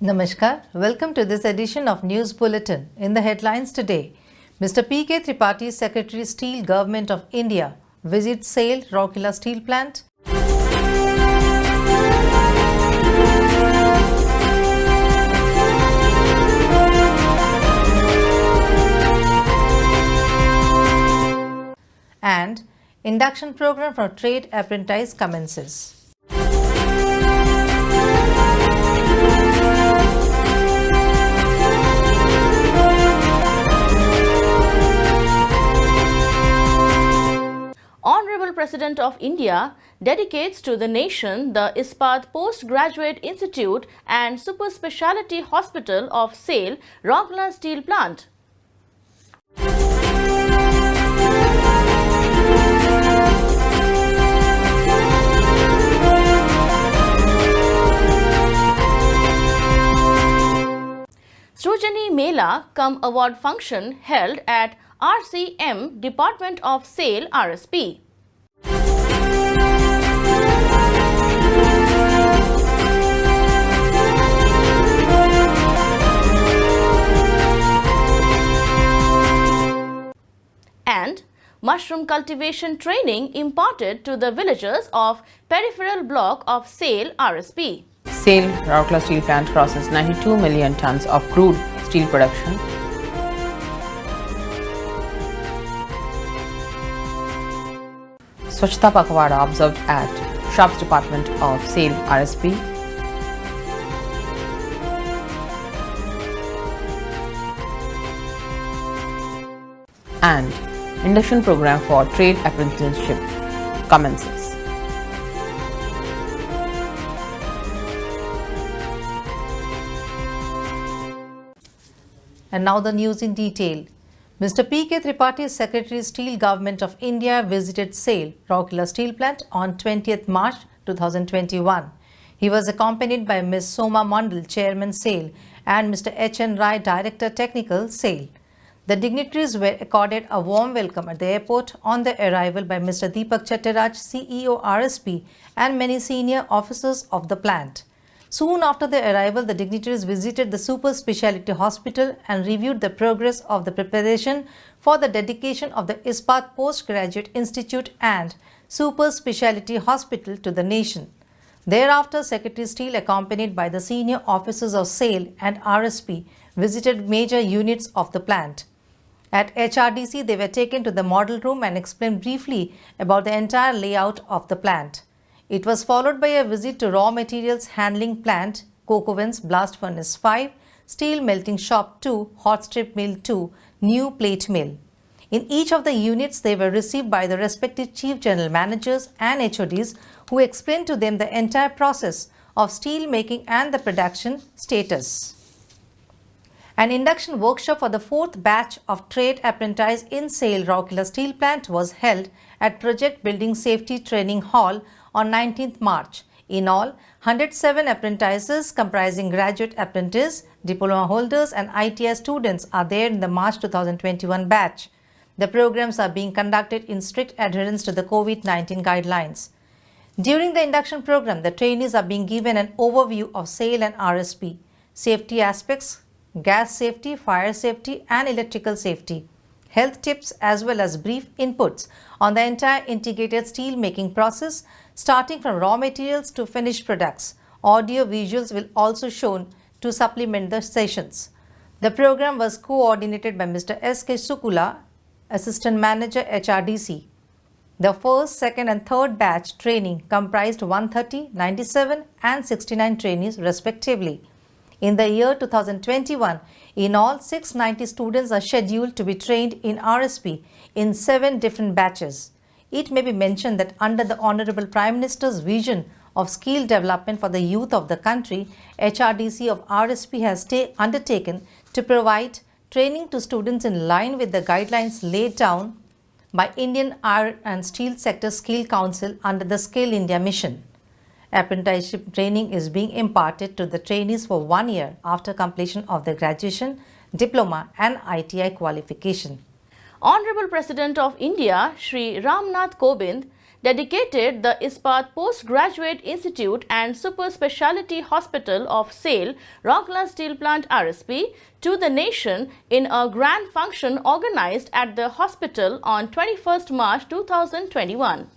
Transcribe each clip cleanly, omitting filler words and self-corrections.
Namaskar. Welcome to this edition of News Bulletin. In the headlines today, Mr. P.K. Tripathi, Secretary Steel, Government of India, visits SAIL, Rourkela Steel Plant. And induction program for trade apprentice commences. Honorable President of India dedicates to the nation the Ispat Postgraduate Institute and Super Speciality Hospital of SAIL, Rourkela Steel Plant. Srujani Mela cum award function held at RCM Department of SAIL RSP. And mushroom cultivation training imparted to the villagers of peripheral block of SAIL RSP. SAIL Rourkela Steel Plant crosses 92 million tons of crude steel production. Swachhta Pakhwada observed at Shops Department of SAIL RSP. And induction program for trade apprenticeship commences. And now the news in detail. Mr. P.K. Tripathi, Secretary Steel, Government of India, visited SAIL, Rourkela Steel Plant on 20th March 2021. He was accompanied by Ms. Soma Mandal, Chairman SAIL, and Mr. H.N. Rai, Director Technical SAIL. The dignitaries were accorded a warm welcome at the airport on their arrival by Mr. Deepak Chattaraj, CEO RSP, and many senior officers of the plant. Soon after their arrival, the dignitaries visited the Super Speciality Hospital and reviewed the progress of the preparation for the dedication of the Ispat Postgraduate Institute and Super Speciality Hospital to the nation. Thereafter, Secretary Steel, accompanied by the senior officers of SAIL and RSP, visited major units of the plant. At HRDC, they were taken to the model room and explained briefly about the entire layout of the plant. It was followed by a visit to Raw Materials Handling Plant, Coke Ovens, Blast Furnace 5, Steel Melting Shop 2, Hot Strip Mill 2, New Plate Mill. In each of the units, they were received by the respective Chief General Managers and HODs who explained to them the entire process of steel making and the production status. An induction workshop for the fourth batch of trade apprentice in SAIL Rourkela Steel Plant was held at Project Building Safety Training Hall on 19th March. In all, 107 apprentices comprising graduate apprentice, diploma holders and ITI students are there in the March 2021 batch. The programs are being conducted in strict adherence to the COVID-19 guidelines. During the induction program, the trainees are being given an overview of SAIL and RSP, safety aspects, gas safety, fire safety and electrical safety, health tips as well as brief inputs on the entire integrated steel making process starting from raw materials to finished products. Audio visuals will also shown to supplement the sessions. The program was coordinated by Mr. S.K. Sukula, Assistant Manager HRDC. The first, second and third batch training comprised 130, 97 and 69 trainees respectively. In the year 2021, in all 690 students are scheduled to be trained in RSP in 7 different batches. It may be mentioned that under the Honorable Prime Minister's vision of skill development for the youth of the country, HRDC of RSP has undertaken to provide training to students in line with the guidelines laid down by Indian Iron and Steel Sector Skill Council under the Skill India mission. Apprenticeship training is being imparted to the trainees for 1 year after completion of their graduation, diploma and ITI qualification. Honorable President of India, Shri Ramnath Kovind, dedicated the Ispat Postgraduate Institute and Super Speciality Hospital of SAIL, Rourkela Steel Plant RSP, to the nation in a grand function organized at the hospital on 21st March 2021.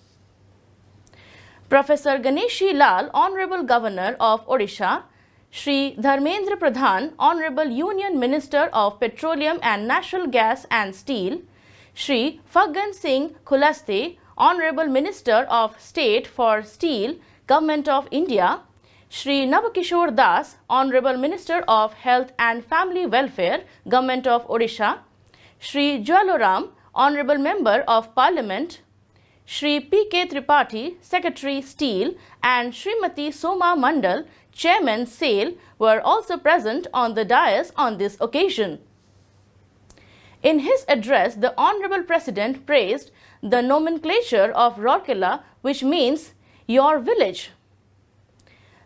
Professor Ganeshi Lal, Honorable Governor of Odisha, Shri Dharmendra Pradhan, Honorable Union Minister of Petroleum and Natural Gas and Steel, Shri Phaggan Singh Khulaste, Honorable Minister of State for Steel, Government of India, Shri Navakishore Das, Honorable Minister of Health and Family Welfare, Government of Odisha, Shri Jwaloram, Honorable Member of Parliament, Shri P.K. Tripathi, Secretary Steel, and Srimati Soma Mandal, Chairman SAIL, were also present on the dais on this occasion. In his address, the Honorable President praised the nomenclature of Rourkela, which means your village.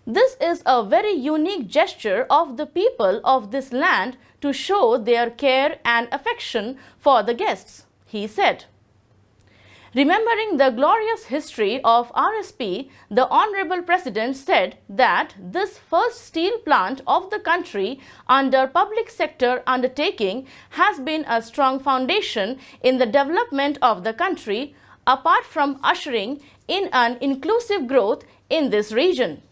This is a very unique gesture of the people of this land to show their care and affection for the guests, he said. Remembering the glorious history of RSP, the Honorable President said that this first steel plant of the country under public sector undertaking has been a strong foundation in the development of the country, apart from ushering in an inclusive growth in this region.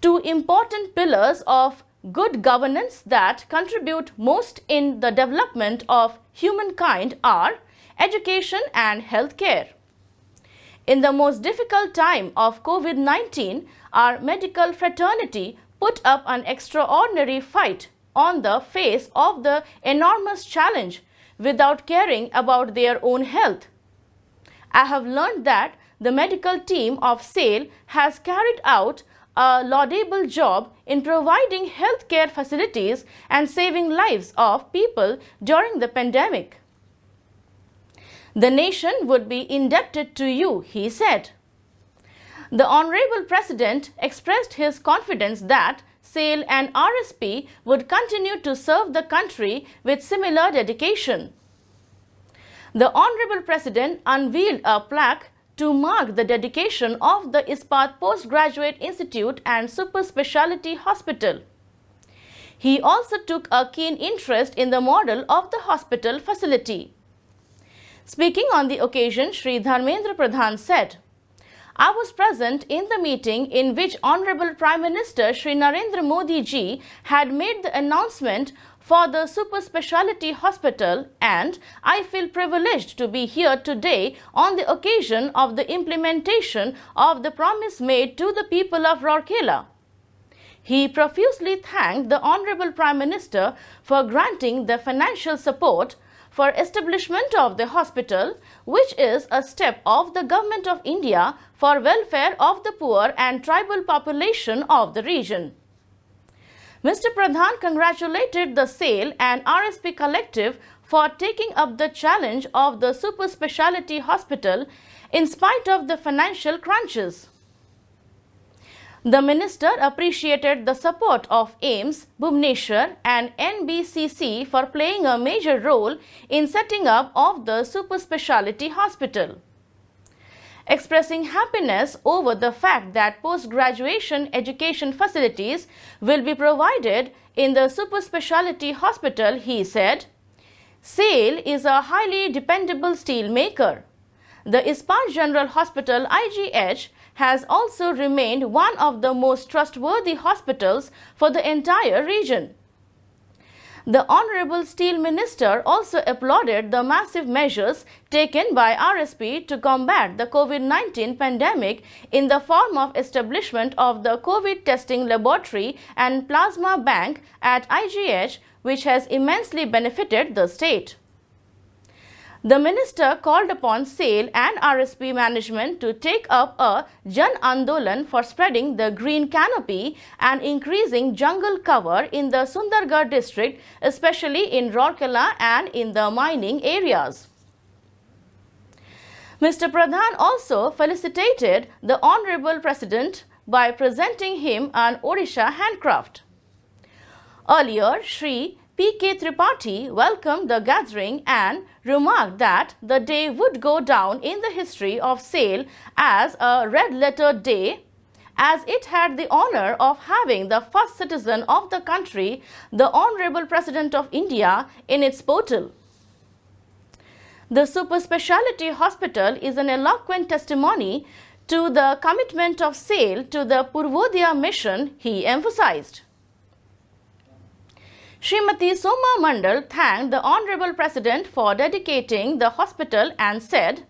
Two important pillars of good governance that contribute most in the development of humankind are education and healthcare. In the most difficult time of COVID-19, our medical fraternity put up an extraordinary fight on the face of the enormous challenge without caring about their own health. I have learned that the medical team of SAIL has carried out a laudable job in providing healthcare facilities and saving lives of people during the pandemic. The nation would be indebted to you, he said. The Honorable President expressed his confidence that SAIL and RSP would continue to serve the country with similar dedication. The Honorable President unveiled a plaque to mark the dedication of the Ispat Postgraduate Institute and Super Speciality Hospital. He also took a keen interest in the model of the hospital facility. Speaking on the occasion, Shri Dharmendra Pradhan said, I was present in the meeting in which Honorable Prime Minister Shri Narendra Modi ji had made the announcement for the Super Speciality Hospital, and I feel privileged to be here today on the occasion of the implementation of the promise made to the people of Rourkela. He profusely thanked the Honorable Prime Minister for granting the financial support for establishment of the hospital, which is a step of the Government of India for welfare of the poor and tribal population of the region. Mr. Pradhan congratulated the SAIL and RSP collective for taking up the challenge of the super speciality hospital in spite of the financial crunches. The minister appreciated the support of AIIMS, Bhubaneswar and NBCC for playing a major role in setting up of the super speciality hospital. Expressing happiness over the fact that post-graduation education facilities will be provided in the super speciality hospital, he said, SAIL is a highly dependable steel maker. The Ispat General Hospital IGH has also remained one of the most trustworthy hospitals for the entire region. The Honorable Steel Minister also applauded the massive measures taken by RSP to combat the COVID-19 pandemic in the form of establishment of the COVID testing laboratory and plasma bank at IGH, which has immensely benefited the state. The minister called upon SAIL and RSP management to take up a Jan Andolan for spreading the green canopy and increasing jungle cover in the Sundargarh district, especially in Rourkela and in the mining areas. Mr. Pradhan also felicitated the Honorable President by presenting him an Odisha handcraft. Earlier, Shri P.K. Tripathi welcomed the gathering and remarked that the day would go down in the history of SAIL as a red-letter day, as it had the honor of having the first citizen of the country, the Honorable President of India, in its portal. The super speciality hospital is an eloquent testimony to the commitment of SAIL to the Purvodaya mission, he emphasized. Srimati Soma Mandal thanked the Honorable President for dedicating the hospital and said,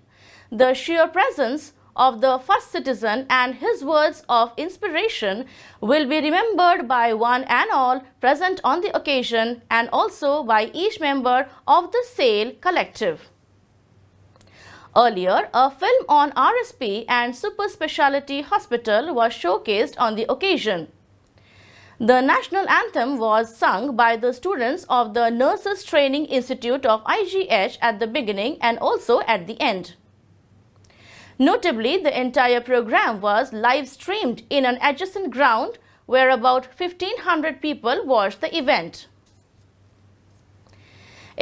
"The sheer presence of the first citizen and his words of inspiration will be remembered by one and all present on the occasion and also by each member of the SAIL collective." Earlier, a film on RSP and super speciality hospital was showcased on the occasion. The national anthem was sung by the students of the Nurses Training Institute of IGH at the beginning and also at the end. Notably, the entire program was live streamed in an adjacent ground where about 1,500 people watched the event.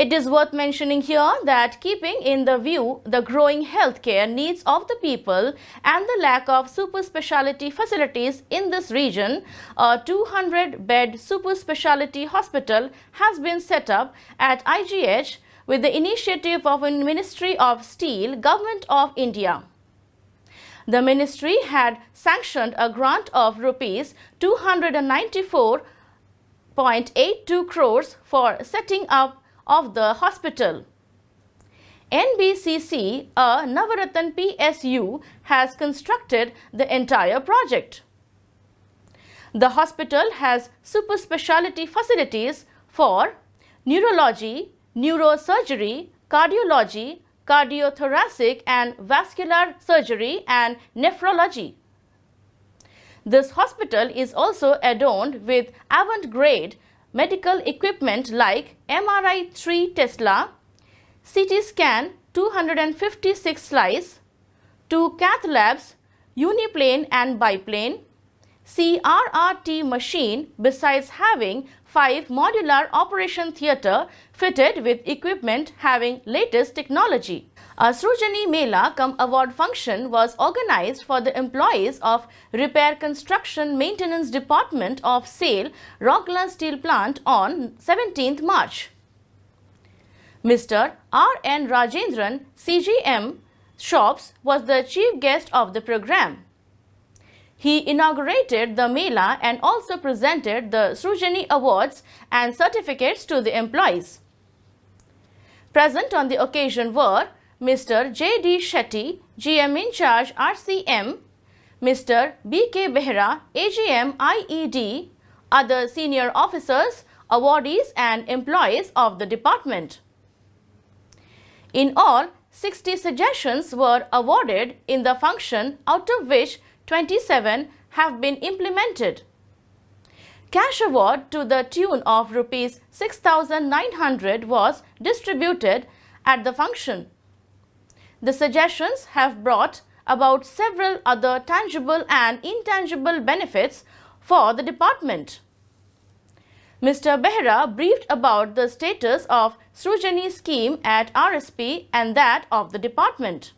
It is worth mentioning here that keeping in the view the growing healthcare needs of the people and the lack of super speciality facilities in this region, a 200-bed super speciality hospital has been set up at IGH with the initiative of the Ministry of Steel, Government of India. The ministry had sanctioned a grant of rupees 294.82 crores for setting up of the hospital. NBCC, a Navaratan PSU, has constructed the entire project. The hospital has super speciality facilities for neurology, neurosurgery, cardiology, cardiothoracic and vascular surgery and nephrology. This hospital is also adorned with avant-garde medical equipment like MRI 3 Tesla, CT scan 256 slice, 2 cath labs, uniplane and biplane, CRRT machine, besides having 5 modular operation theatre fitted with equipment having latest technology. A Srujani Mela cum award function was organized for the employees of Repair Construction Maintenance Department of SAIL Rourkela Steel Plant on 17th March. Mr. R.N. Rajendran, CGM Shops, was the chief guest of the program. He inaugurated the Mela and also presented the Srujani Awards and certificates to the employees. Present on the occasion were Mr. J.D. Shetty, GM in charge RCM, Mr. B.K. Behra, AGM IED, other senior officers, awardees and employees of the department. In all, 60 suggestions were awarded in the function, out of which 27 have been implemented. Cash award to the tune of rupees 6,900 was distributed at the function. The suggestions have brought about several other tangible and intangible benefits for the department. Mr. Behra briefed about the status of Srujani scheme at RSP and that of the department.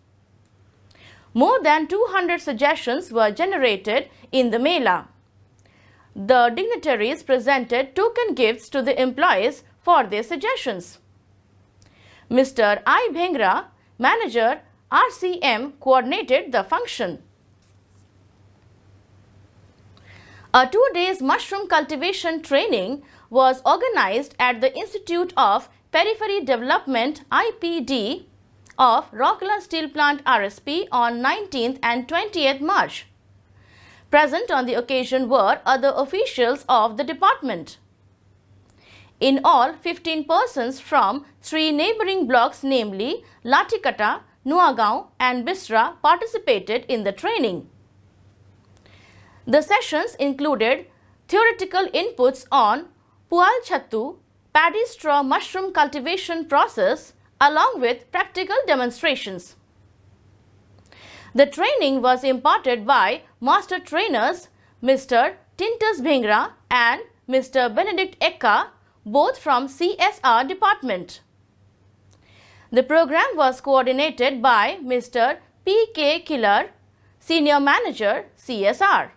More than 200 suggestions were generated in the Mela. The dignitaries presented token gifts to the employees for their suggestions. Mr. I. Bhengra, Manager, RCM, coordinated the function. A 2-day mushroom cultivation training was organized at the Institute of Periphery Development IPD of Rourkela Steel Plant RSP on 19th and 20th March. Present on the occasion were other officials of the department. In all, 15 persons from 3 neighbouring blocks, namely Latikata, Nuagaon and Bisra, participated in the training. The sessions included theoretical inputs on Pual Chattu, paddy straw mushroom cultivation process, along with practical demonstrations. The training was imparted by master trainers Mr. Tintus Bhengra and Mr. Benedict Ekka, both from CSR department. The program was coordinated by Mr. P.K. Killer, Senior Manager, CSR.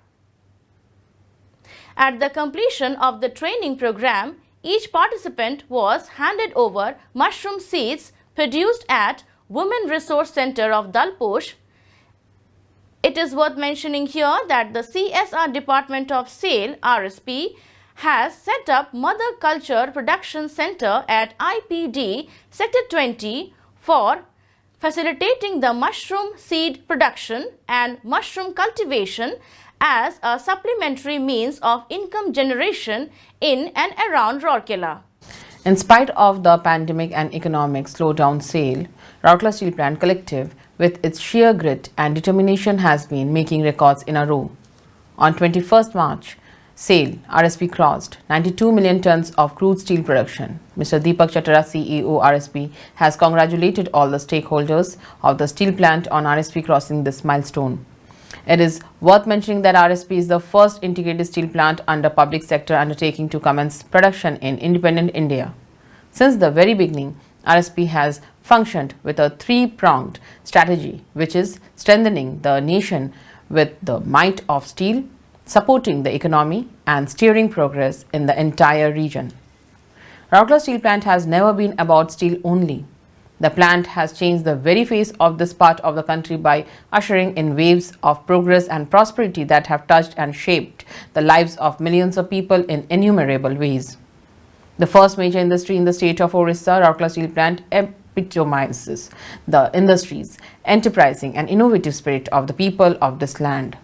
At the completion of the training program, each participant was handed over mushroom seeds produced at Women Resource Center of Dalposh. It is worth mentioning here that the CSR Department of SAIL, RSP, has set up Mother Culture Production Center at IPD Sector 20 for facilitating the mushroom seed production and mushroom cultivation as a supplementary means of income generation in and around Rourkela. In spite of the pandemic and economic slowdown, SAIL, Rourkela Steel Plant Collective, with its sheer grit and determination, has been making records in a row. On 21st March, SAIL RSP crossed 92 million tons of crude steel production. Mr. Deepak Chatara, CEO RSP, has congratulated all the stakeholders of the steel plant on RSP crossing this milestone. It is worth mentioning that RSP is the first integrated steel plant under public sector undertaking to commence production in independent India. Since the very beginning, RSP has functioned with a three-pronged strategy, which is strengthening the nation with the might of steel, supporting the economy and steering progress in the entire region. Rourkela Steel Plant has never been about steel only. The plant has changed the very face of this part of the country by ushering in waves of progress and prosperity that have touched and shaped the lives of millions of people in innumerable ways. The first major industry in the state of Orissa, Rourkela Steel Plant, epitomizes the industry's enterprising and innovative spirit of the people of this land.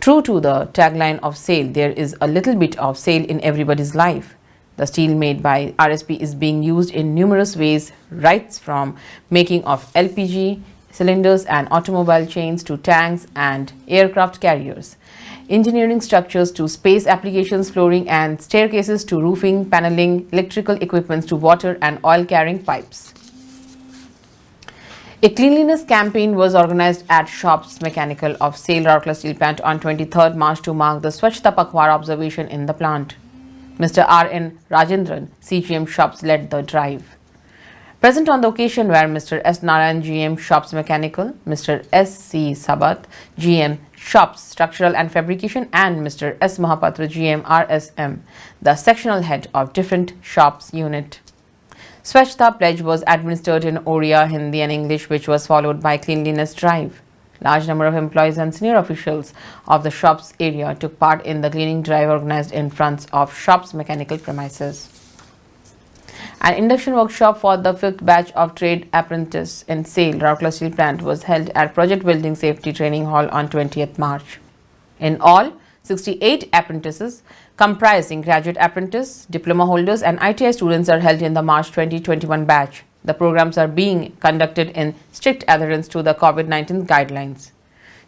True to the tagline of SAIL, there is a little bit of SAIL in everybody's life. The steel made by RSP is being used in numerous ways, right from making of LPG cylinders and automobile chains to tanks and aircraft carriers, engineering structures to space applications, flooring and staircases to roofing, paneling, electrical equipments to water and oil carrying pipes. A cleanliness campaign was organized at Shops Mechanical of SAIL Rourkela Steel Plant on 23rd March to mark the Swachhta Pakhwara observation in the plant. Mr. R.N. Rajendran, CGM Shops, led the drive. Present on the occasion were Mr. S. Narayan, GM Shops Mechanical, Mr. S. C. Sabath, GM Shops Structural and Fabrication, and Mr. S. Mahapatra, GM RSM, the sectional head of different shops unit. Swachhta pledge was administered in Oriya, Hindi and English, which was followed by cleanliness drive. Large number of employees and senior officials of the shops area took part in the cleaning drive organized in front of Shops Mechanical premises. An induction workshop for the 5th batch of trade apprentice in SAIL Rourkela Steel Plant was held at Project Building Safety Training Hall on 20th March. In all, 68 apprentices comprising graduate apprentice, diploma holders and ITI students are held in the March 2021 batch. The programs are being conducted in strict adherence to the COVID-19 guidelines.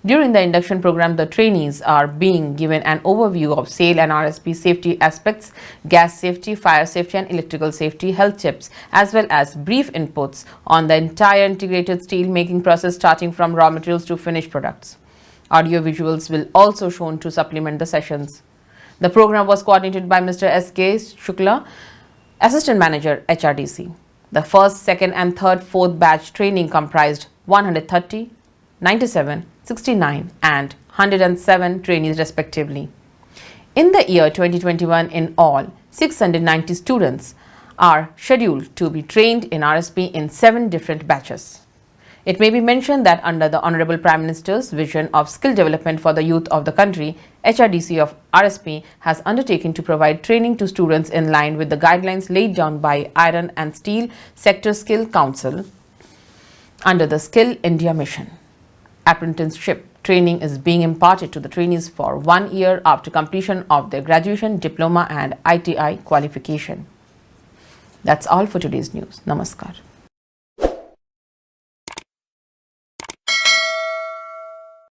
During the induction program, the trainees are being given an overview of SAIL and RSP safety aspects, gas safety, fire safety and electrical safety, health tips, as well as brief inputs on the entire integrated steel making process starting from raw materials to finished products. Audio visuals will also shown to supplement the sessions. The program was coordinated by Mr. S.K. Shukla, Assistant Manager, HRDC. The first, second and third, fourth batch training comprised 130, 97, 69 and 107 trainees respectively. In the year 2021, in all, 690 students are scheduled to be trained in RSP in 7 different batches. It may be mentioned that under the Honorable Prime Minister's vision of skill development for the youth of the country, HRDC of RSP has undertaken to provide training to students in line with the guidelines laid down by Iron and Steel Sector Skill Council under the Skill India Mission. Apprenticeship training is being imparted to the trainees for 1 year after completion of their graduation, diploma and ITI qualification. That's all for today's news. Namaskar.